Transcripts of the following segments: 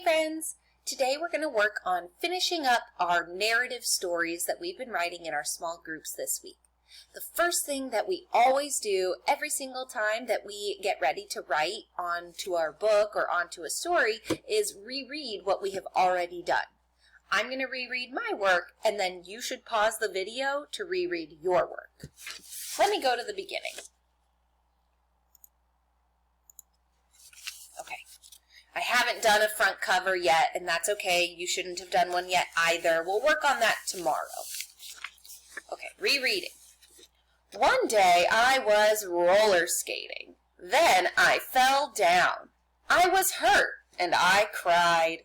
friends! Today we're going to work on finishing up our narrative stories that we've been writing in our small groups this week. The first thing that we always do every single time that we get ready to write onto our book or onto a story is reread what we have already done. I'm going to reread my work, and then you should pause the video to reread your work. Let me go to the beginning. Okay. I haven't done a front cover yet, and that's okay. You shouldn't have done one yet either. We'll work on that tomorrow. Okay, rereading. One day I was roller skating. Then I fell down. I was hurt, and I cried.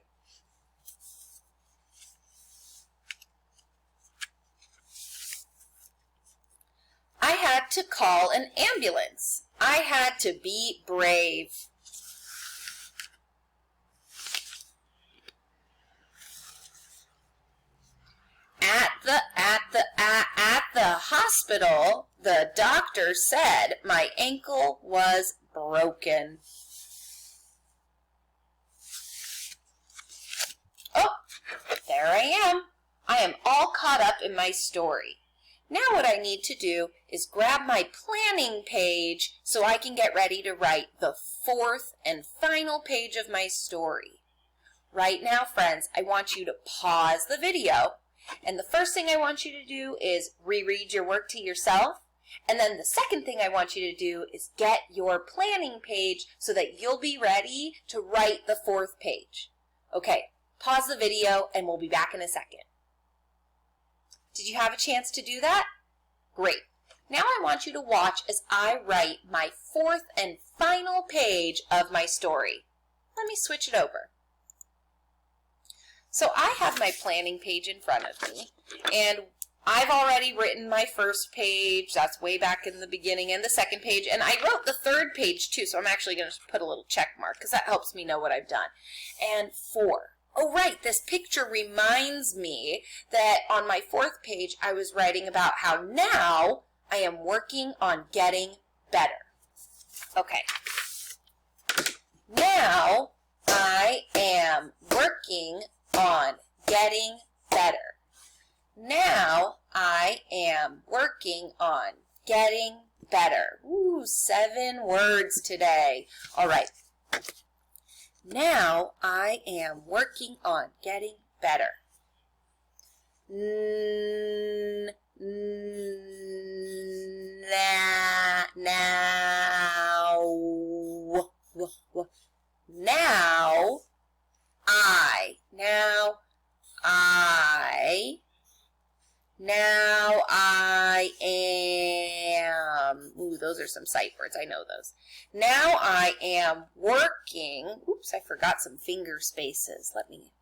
I had to call an ambulance. I had to be brave. At the hospital, the doctor said my ankle was broken. Oh, there I am. I am all caught up in my story. Now what I need to do is grab my planning page so I can get ready to write the fourth and final page of my story. Right now, friends, I want you to pause the video. And the first thing I want you to do is reread your work to yourself. And then the second thing I want you to do is get your planning page so that you'll be ready to write the fourth page. Okay, pause the video and we'll be back in a second. Did you have a chance to do that? Great. Now I want you to watch as I write my fourth and final page of my story. Let me switch it over. So I have my planning page in front of me, and I've already written my first page. That's way back in the beginning, and the second page, and I wrote the third page too, so I'm actually going to put a little check mark because that helps me know what I've done. And 4. Oh, right, this picture reminds me that on my fourth page I was writing about how now I am working on getting better. Okay. Now I am working on getting better. Now I am working on getting better. Ooh, 7 words today. All right. Now I am working on getting better. Now I am, ooh, those are some sight words, I know those. Now I am working, oops, I forgot some finger spaces. Let me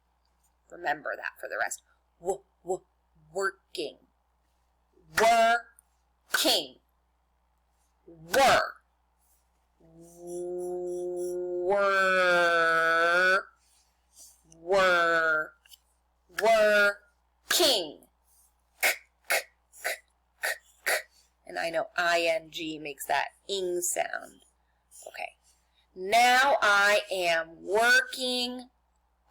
remember that for the rest. Working. Working. Working. And I know ing makes that ing sound. Okay. Now I am working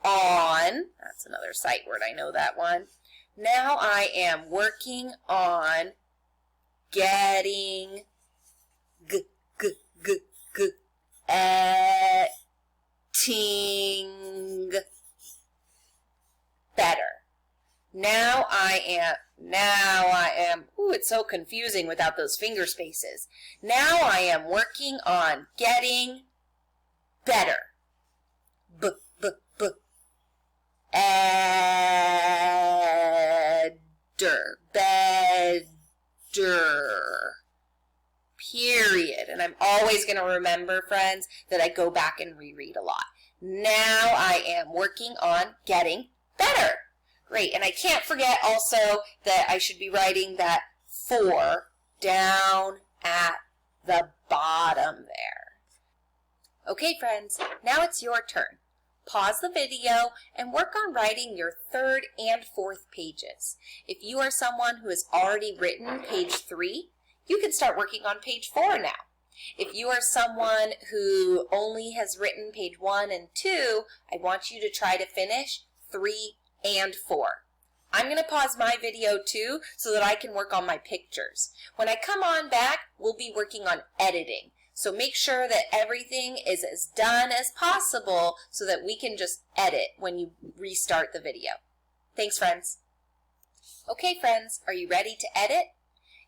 on, that's another sight word, I know that one. Now I am working on getting better. Now I am, ooh, it's so confusing without those finger spaces. Now I am working on getting better. Better. Period. And I'm always going to remember, friends, that I go back and reread a lot. Now I am working on getting better. Great, and I can't forget also that I should be writing that 4 down at the bottom there. Okay, friends, now it's your turn. Pause the video and work on writing your third and fourth pages. If you are someone who has already written page 3, you can start working on page 4 now. If you are someone who only has written page 1 and 2, I want you to try to finish 3 and 4. I'm going to pause my video too so that I can work on my pictures. When I come on back, we'll be working on editing. So make sure that everything is as done as possible so that we can just edit when you restart the video. Thanks, friends. Okay, friends, are you ready to edit?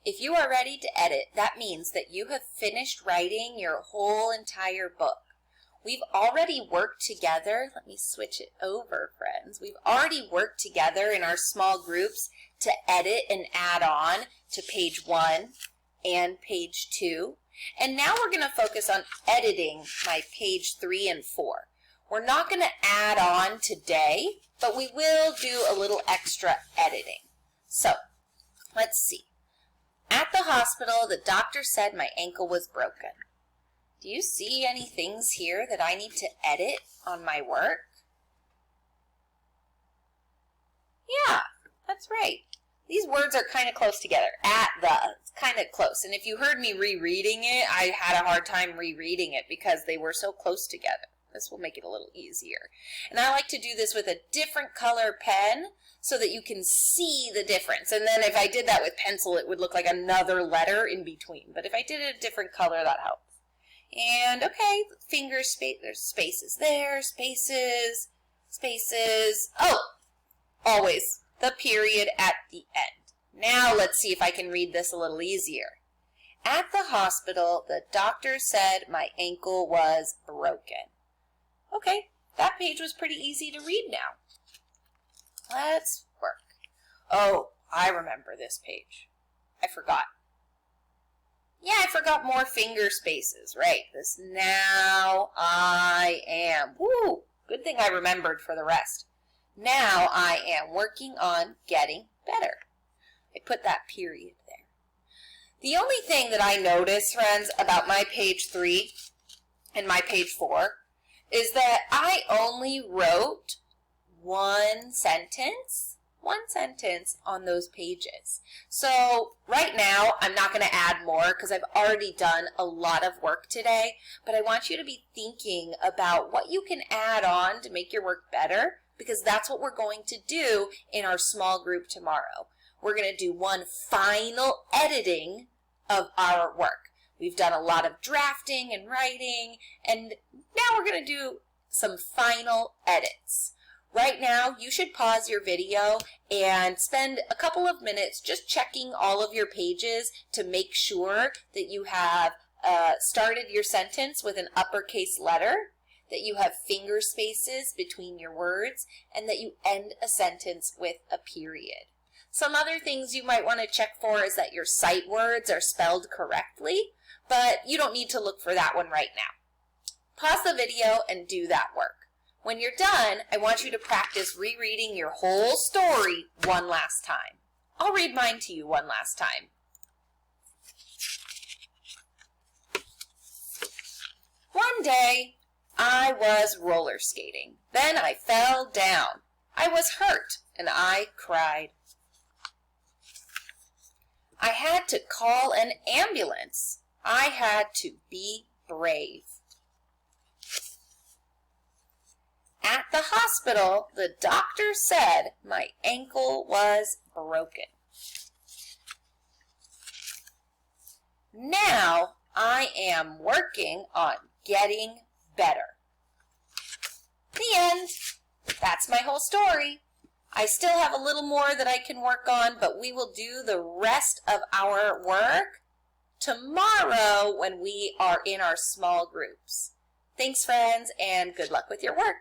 If you are ready to edit, that means that you have finished writing your whole entire book. We've already worked together. Let me switch it over, friends. We've already worked together in our small groups to edit and add on to page 1 and page 2. And now we're going to focus on editing my page 3 and 4. We're not going to add on today, but we will do a little extra editing. So, let's see. At the hospital, the doctor said my ankle was broken. Do you see any things here that I need to edit on my work? Yeah, that's right. These words are kind of close together. It's kind of close. And if you heard me rereading it, I had a hard time rereading it because they were so close together. This will make it a little easier. And I like to do this with a different color pen so that you can see the difference. And then if I did that with pencil, it would look like another letter in between. But if I did it a different color, that helps. And okay, finger space, there's spaces there, spaces, spaces. Oh, always the period at the end. Now let's see if I can read this a little easier. At the hospital, the doctor said my ankle was broken. Okay, that page was pretty easy to read now. Let's work. Oh, I remember this page. I forgot. Yeah, I forgot more finger spaces, right? This now I am. Woo! Good thing I remembered for the rest. Now I am working on getting better. I put that period there. The only thing that I notice, friends, about my page 3 and my page 4 is that I only wrote one sentence on those pages. So right now, I'm not going to add more because I've already done a lot of work today, but I want you to be thinking about what you can add on to make your work better, because that's what we're going to do in our small group tomorrow. We're going to do one final editing of our work. We've done a lot of drafting and writing, and now we're going to do some final edits. Right now, you should pause your video and spend a couple of minutes just checking all of your pages to make sure that you have started your sentence with an uppercase letter, that you have finger spaces between your words, and that you end a sentence with a period. Some other things you might want to check for is that your sight words are spelled correctly, but you don't need to look for that one right now. Pause the video and do that work. When you're done, I want you to practice rereading your whole story one last time. I'll read mine to you one last time. One day, I was roller skating. Then I fell down. I was hurt and I cried. I had to call an ambulance. I had to be brave. At the hospital, the doctor said my ankle was broken. Now I am working on getting better. The end. That's my whole story. I still have a little more that I can work on, but we will do the rest of our work tomorrow when we are in our small groups. Thanks, friends, and good luck with your work.